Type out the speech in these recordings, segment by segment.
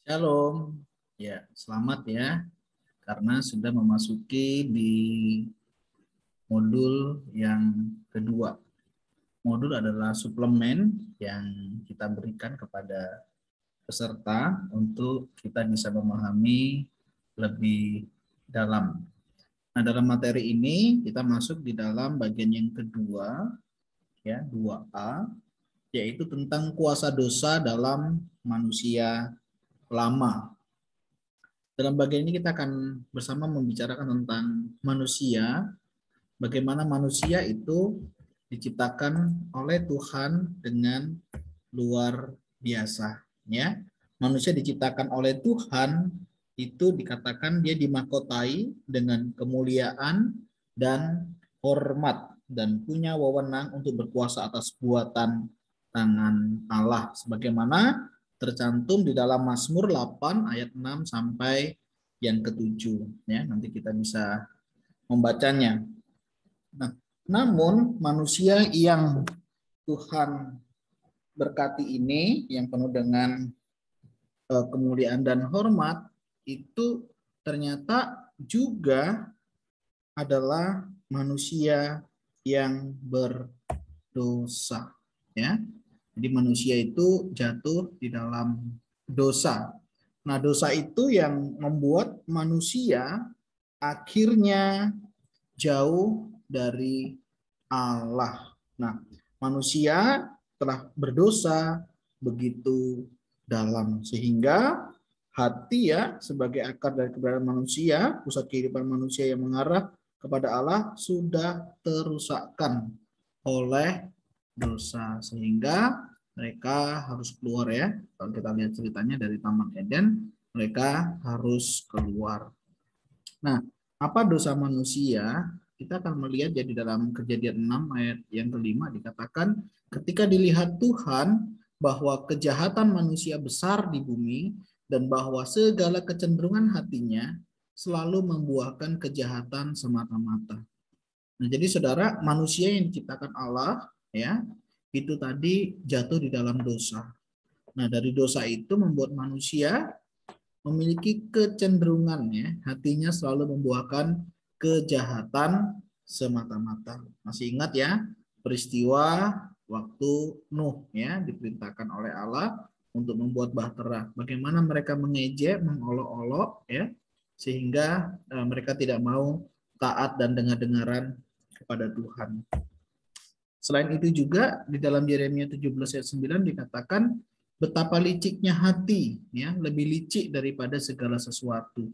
Shalom, ya selamat ya, karena sudah memasuki di modul yang kedua. Modul adalah suplemen yang kita berikan kepada peserta untuk kita bisa memahami lebih dalam. Nah, dalam materi ini kita masuk di dalam bagian yang kedua, ya 2A, yaitu tentang kuasa dosa dalam manusia lama. Dalam bagian ini kita akan bersama membicarakan tentang manusia, bagaimana manusia itu diciptakan oleh Tuhan dengan luar biasa, ya. Manusia diciptakan oleh Tuhan itu dikatakan dia dimahkotai dengan kemuliaan dan hormat dan punya wewenang untuk berkuasa atas buatan tangan Allah sebagaimana tercantum di dalam Mazmur 8 ayat 6 sampai yang ketujuh, ya. Nanti kita bisa membacanya. Nah, namun manusia yang Tuhan berkati ini yang penuh dengan kemuliaan dan hormat itu ternyata juga adalah manusia yang berdosa, ya. Jadi manusia itu jatuh di dalam dosa. Nah, dosa itu yang membuat manusia akhirnya jauh dari Allah. Nah, manusia telah berdosa begitu dalam sehingga hati ya sebagai akar dari keberadaan manusia, pusat kehidupan manusia yang mengarah kepada Allah sudah terusakkan oleh dosa sehingga mereka harus keluar ya. Kalau kita lihat ceritanya dari Taman Eden, mereka harus keluar. Nah, apa dosa manusia? Kita akan melihat jadi dalam Kejadian 6 ayat yang kelima dikatakan ketika dilihat Tuhan bahwa kejahatan manusia besar di bumi dan bahwa segala kecenderungan hatinya selalu membuahkan kejahatan semata-mata. Nah, jadi saudara, manusia yang diciptakan Allah ya, itu tadi jatuh di dalam dosa. Nah, dari dosa itu membuat manusia memiliki kecenderungan ya, hatinya selalu membuahkan kejahatan semata-mata. Masih ingat ya peristiwa waktu Nuh ya diperintahkan oleh Allah untuk membuat bahtera. Bagaimana mereka mengejek, mengolok-olok ya sehingga mereka tidak mau taat dan dengar-dengaran kepada Tuhan. Selain itu juga di dalam Yeremia 17 ayat 9 dikatakan betapa liciknya hati, ya, lebih licik daripada segala sesuatu.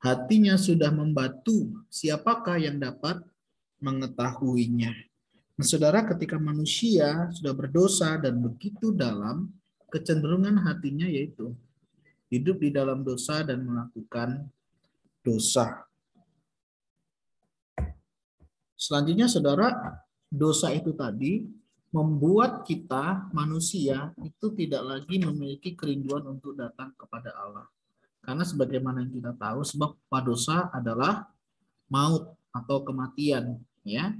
Hatinya sudah membatu, siapakah yang dapat mengetahuinya? Nah, saudara, ketika manusia sudah berdosa dan begitu dalam, kecenderungan hatinya yaitu hidup di dalam dosa dan melakukan dosa. Selanjutnya, saudara, dosa itu tadi membuat kita manusia itu tidak lagi memiliki kerinduan untuk datang kepada Allah. Karena sebagaimana yang kita tahu, sebab dosa adalah maut atau kematian, ya.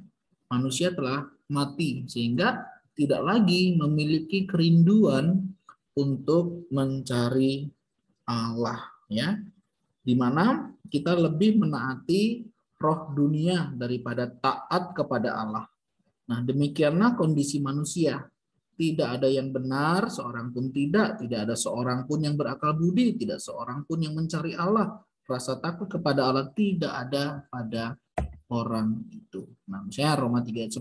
Manusia telah mati sehingga tidak lagi memiliki kerinduan untuk mencari Allah, ya. Di mana kita lebih menaati roh dunia daripada taat kepada Allah. Nah, demikianlah kondisi manusia. Tidak ada yang benar, seorang pun tidak ada seorang pun yang berakal budi, tidak seorang pun yang mencari Allah. Rasa takut kepada Allah tidak ada pada orang itu. Nah, misalnya Roma 3 ayat 10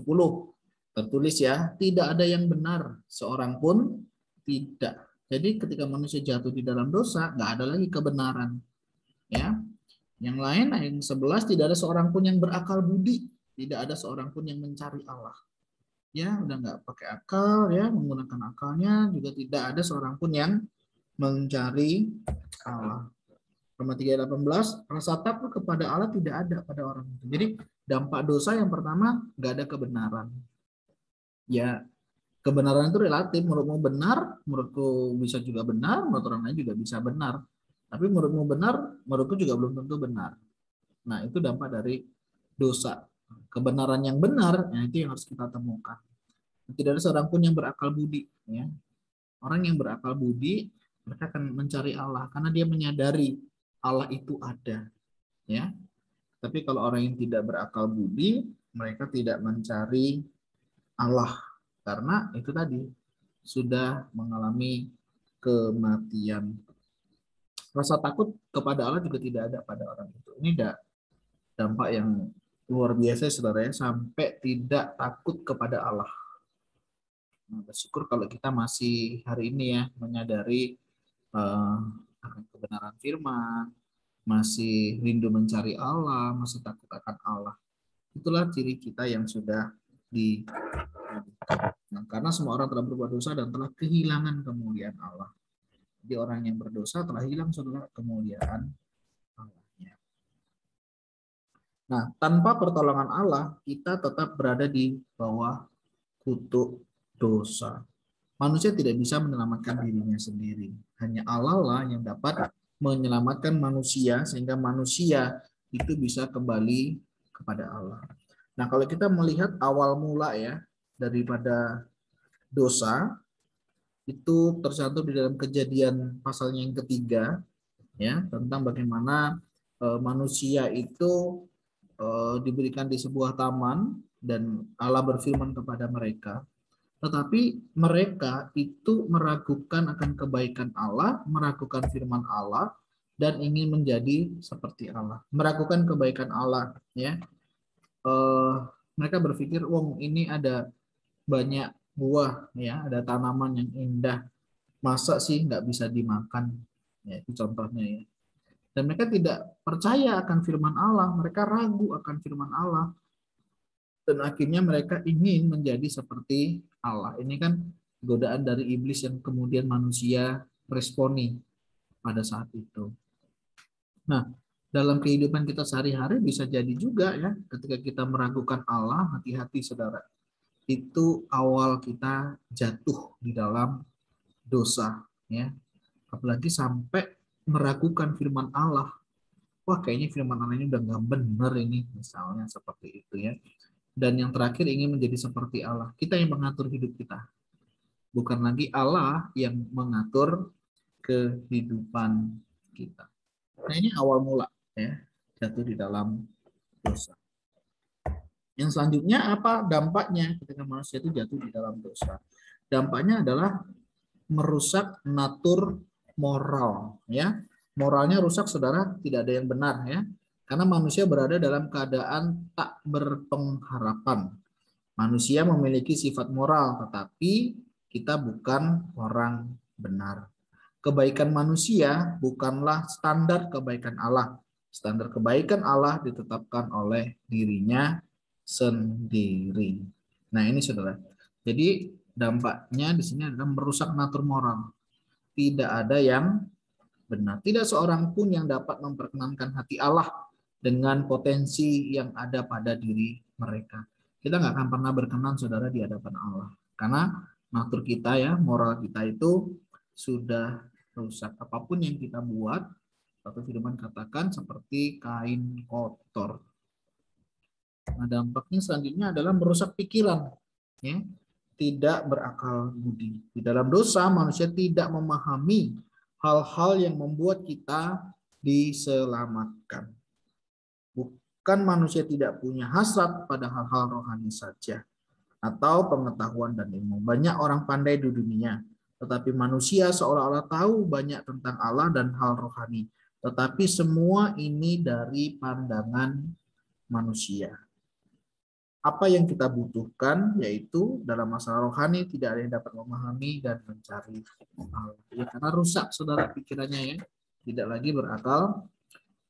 tertulis ya, tidak ada yang benar, seorang pun tidak. Jadi ketika manusia jatuh di dalam dosa, nggak ada lagi kebenaran. Ya, yang lain ayat 11 tidak ada seorang pun yang berakal budi, tidak ada seorang pun yang mencari Allah. Ya, udah nggak pakai akal ya, menggunakan akalnya juga tidak ada seorang pun yang mencari Allah. Roma 3:18 rasa takut kepada Allah tidak ada pada orang itu. Jadi dampak dosa yang pertama nggak ada kebenaran. Ya, kebenaran itu relatif. Menurutmu benar, menurutku bisa juga benar, menurut orang lain juga bisa benar. Tapi menurutmu benar, menurutku juga belum tentu benar. Nah, itu dampak dari dosa. Kebenaran yang benar, nah itu yang harus kita temukan. Tidak ada seorang pun yang berakal budi. Ya. Orang yang berakal budi Mereka akan mencari Allah karena dia menyadari Allah itu ada, ya. Tapi kalau orang yang tidak berakal budi, mereka tidak mencari Allah karena itu tadi sudah mengalami kematian. Rasa takut kepada Allah juga tidak ada pada orang itu. Ini dampak yang luar biasa, saudara, ya, sampai tidak takut kepada Allah. Nah, bersyukur kalau kita masih hari ini ya menyadari akan kebenaran firman, masih rindu mencari Allah, masih takut akan Allah. Itulah ciri kita yang sudah di nah, karena semua orang telah berbuat dosa dan telah kehilangan kemuliaan Allah. Jadi orang yang berdosa telah hilang saudara kemuliaan Allahnya. Nah, tanpa pertolongan Allah, kita tetap berada di bawah kutuk dosa. Manusia tidak bisa menyelamatkan dirinya sendiri. Hanya Allah lah yang dapat menyelamatkan manusia sehingga manusia itu bisa kembali kepada Allah. Nah, kalau kita melihat awal mula ya daripada dosa itu tercantum di dalam Kejadian pasalnya yang ketiga ya tentang bagaimana manusia itu diberikan di sebuah taman dan Allah berfirman kepada mereka. Tetapi mereka itu meragukan akan kebaikan Allah, meragukan firman Allah, dan ingin menjadi seperti Allah. Meragukan kebaikan Allah, ya. Mereka berpikir, wong ini ada banyak buah, ya, ada tanaman yang indah, masa sih nggak bisa dimakan? Ya, itu contohnya ya. Dan mereka tidak percaya akan firman Allah, mereka ragu akan firman Allah. Dan akhirnya mereka ingin menjadi seperti Allah. Ini kan godaan dari iblis yang kemudian manusia responi pada saat itu. Nah, dalam kehidupan kita sehari-hari bisa jadi juga ya, ketika kita meragukan Allah, hati-hati saudara. Itu awal kita jatuh di dalam dosa, ya. Apalagi sampai meragukan firman Allah. Wah, kayaknya firman Allah ini udah nggak benar ini, misalnya seperti itu ya. Dan yang terakhir ingin menjadi seperti Allah. Kita yang mengatur hidup kita. Bukan lagi Allah yang mengatur kehidupan kita. Nah, ini awal mula ya, jatuh di dalam dosa. Yang selanjutnya apa dampaknya ketika manusia itu jatuh di dalam dosa? Dampaknya adalah merusak natur moral ya. Moralnya rusak saudara, tidak ada yang benar ya. Karena manusia berada dalam keadaan tak berpengharapan. Manusia memiliki sifat moral, tetapi kita bukan orang benar. Kebaikan manusia bukanlah standar kebaikan Allah. Standar kebaikan Allah ditetapkan oleh dirinya sendiri. Nah, ini saudara. Jadi dampaknya di sini adalah merusak natur moral. Tidak ada yang benar. Tidak seorang pun yang dapat memperkenankan hati Allah dengan potensi yang ada pada diri mereka. Kita nggak akan pernah berkenan saudara di hadapan Allah. Karena natur kita ya, moral kita itu sudah rusak. Apapun yang kita buat, satu firman katakan seperti kain kotor. Nah, dampaknya selanjutnya adalah merusak pikiran. Ya. Tidak berakal budi. Di dalam dosa, manusia tidak memahami hal-hal yang membuat kita diselamatkan. Bukan manusia tidak punya hasrat pada hal-hal rohani saja atau pengetahuan dan ilmu. Banyak orang pandai di dunia, tetapi manusia seolah-olah tahu banyak tentang Allah dan hal rohani. Tetapi semua ini dari pandangan manusia. Apa yang kita butuhkan yaitu dalam masalah rohani tidak ada yang dapat memahami dan mencari Allah. Ya, karena rusak saudara pikirannya ya, tidak lagi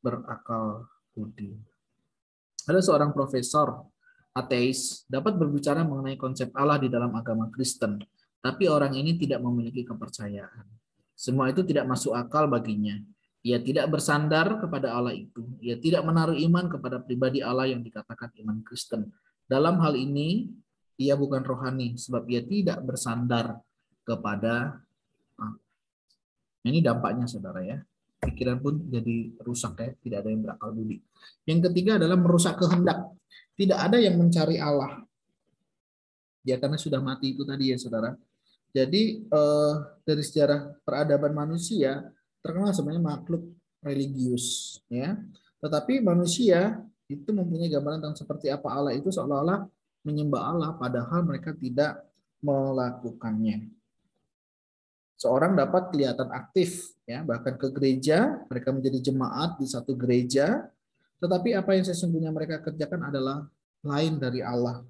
berakal budi. Ada seorang profesor ateis dapat berbicara mengenai konsep Allah di dalam agama Kristen, tapi orang ini tidak memiliki kepercayaan. Semua itu tidak masuk akal baginya. Ia tidak bersandar kepada Allah itu. Ia tidak menaruh iman kepada pribadi Allah yang dikatakan iman Kristen. Dalam hal ini, ia bukan rohani, sebab ia tidak bersandar kepada Allah. Ini dampaknya, saudara ya. Pikiran pun jadi rusak ya, tidak ada yang berakal budi. Yang ketiga adalah merusak kehendak. Tidak ada yang mencari Allah. Ya karena sudah mati itu tadi ya, saudara. Jadi dari sejarah peradaban manusia terkenal sebenarnya makhluk religius, ya. Tetapi manusia itu mempunyai gambaran tentang seperti apa Allah itu seolah-olah menyembah Allah, padahal mereka tidak melakukannya. Seorang dapat kelihatan aktif, ya, bahkan ke gereja, mereka menjadi jemaat di satu gereja, tetapi apa yang sesungguhnya mereka kerjakan adalah lain dari Allah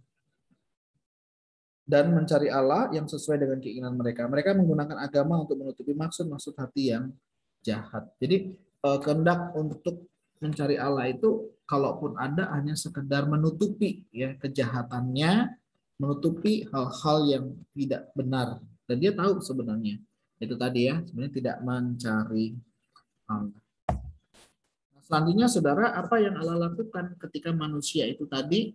dan mencari Allah yang sesuai dengan keinginan mereka. Mereka menggunakan agama untuk menutupi maksud-maksud hati yang jahat. Jadi kehendak untuk mencari Allah itu kalaupun ada hanya sekedar menutupi, ya, kejahatannya, menutupi hal-hal yang tidak benar. Dan dia tahu sebenarnya itu tadi, ya, sebenarnya tidak mencari Allah. Selanjutnya, saudara, apa yang Allah lakukan ketika manusia itu tadi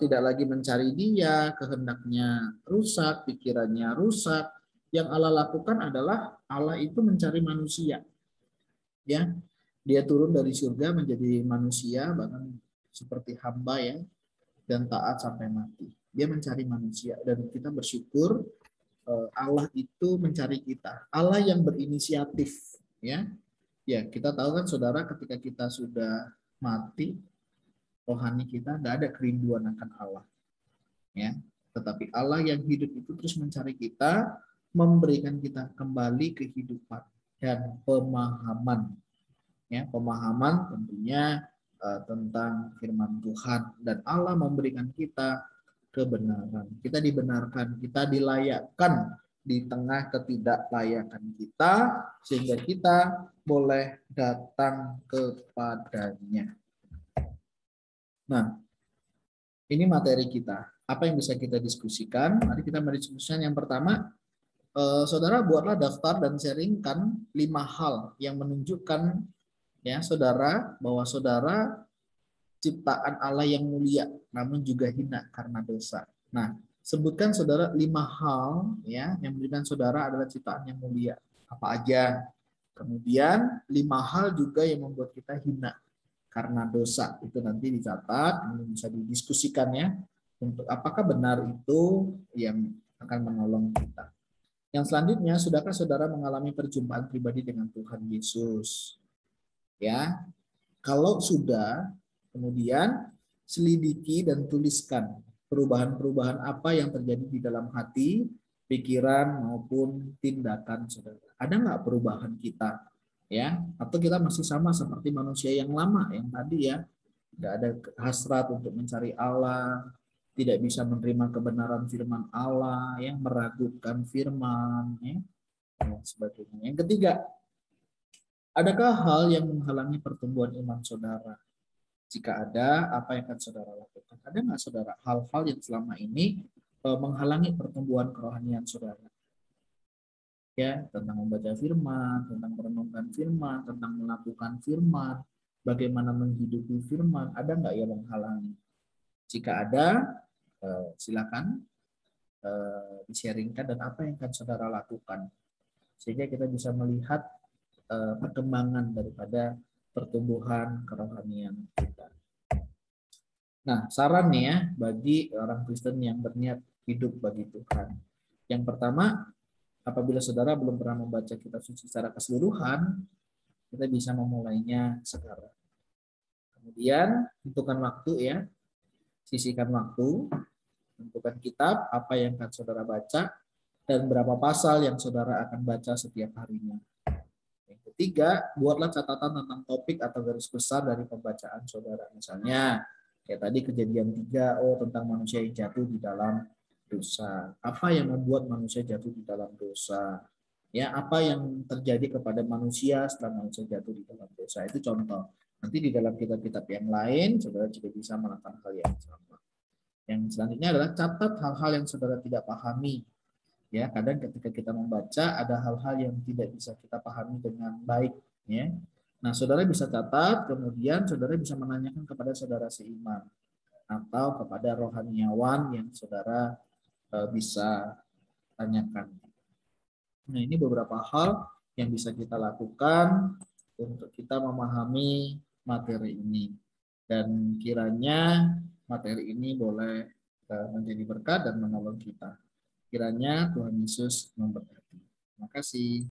tidak lagi mencari Dia, kehendaknya rusak, pikirannya rusak. Yang Allah lakukan adalah Allah itu mencari manusia, ya. Dia turun dari surga menjadi manusia, bahkan seperti hamba, ya, dan taat sampai mati. Dia mencari manusia dan kita bersyukur Allah itu mencari kita. Allah yang berinisiatif, ya. Ya, kita tahu kan saudara, ketika kita sudah mati, rohani kita nggak ada kerinduan akan Allah, ya. Tetapi Allah yang hidup itu terus mencari kita, memberikan kita kembali kehidupan dan pemahaman, ya, pemahaman tentunya tentang firman Tuhan, dan Allah memberikan kita kebenaran. Kita dibenarkan, kita dilayakkan di tengah ketidaklayakan kita, sehingga kita boleh datang kepadanya. Nah, ini materi kita. Apa yang bisa kita diskusikan? Mari kita mendiskusikan. Yang pertama, saudara buatlah daftar dan sharingkan 5 hal yang menunjukkan, ya, saudara, bahwa saudara ciptaan Allah yang mulia, namun juga hina karena dosa. Nah, sebutkan saudara 5 hal, ya, yang menunjukkan saudara adalah ciptaan yang mulia. Apa aja? Kemudian 5 hal juga yang membuat kita hina karena dosa. Itu nanti dicatat, bisa didiskusikan, ya, untuk apakah benar itu yang akan menolong kita. Yang selanjutnya, sudahkah saudara mengalami perjumpaan pribadi dengan Tuhan Yesus? Ya, kalau sudah, kemudian selidiki dan tuliskan perubahan-perubahan apa yang terjadi di dalam hati, pikiran maupun tindakan saudara. Ada nggak perubahan kita, ya? Atau kita masih sama seperti manusia yang lama yang tadi, ya, nggak ada hasrat untuk mencari Allah, tidak bisa menerima kebenaran firman Allah, yang meragukan firman, ya, dan sebagainya. Yang ketiga, adakah hal yang menghalangi pertumbuhan iman saudara? Jika ada, apa yang akan saudara lakukan? Ada nggak saudara hal-hal yang selama ini menghalangi pertumbuhan kerohanian saudara? Ya, tentang membaca firman, tentang merenungkan firman, tentang melakukan firman, bagaimana menghidupi firman, ada nggak yang menghalangi? Jika ada, silakan di-sharingkan dan apa yang akan saudara lakukan, sehingga kita bisa melihat perkembangan daripada pertumbuhan kerohanian kita. Nah, saran nih, ya, bagi orang Kristen yang berniat hidup bagi Tuhan. Yang pertama, apabila saudara belum pernah membaca kitab suci secara keseluruhan, kita bisa memulainya sekarang. Kemudian, tentukan waktu, ya, sisihkan waktu, tentukan kitab, apa yang akan saudara baca, dan berapa pasal yang saudara akan baca setiap harinya. Yang ketiga, buatlah catatan tentang topik atau garis besar dari pembacaan saudara. Misalnya, kayak tadi kejadian 3, tentang manusia yang jatuh di dalam dosa. Apa yang membuat manusia jatuh di dalam dosa? Ya, apa yang terjadi kepada manusia setelah manusia jatuh di dalam dosa? Itu contoh. Nanti di dalam kitab-kitab yang lain, saudara juga bisa melakukan hal yang sama. Yang selanjutnya adalah catat hal-hal yang saudara tidak pahami. Ya, kadang ketika kita membaca ada hal-hal yang tidak bisa kita pahami dengan baik, ya. Nah, saudara bisa catat, kemudian saudara bisa menanyakan kepada saudara seiman atau kepada rohaniawan yang saudara bisa tanyakan. Nah, ini beberapa hal yang bisa kita lakukan untuk kita memahami materi ini, dan kiranya materi ini boleh menjadi berkat dan menolong kita. Kiranya Tuhan Yesus memberkati. Terima kasih.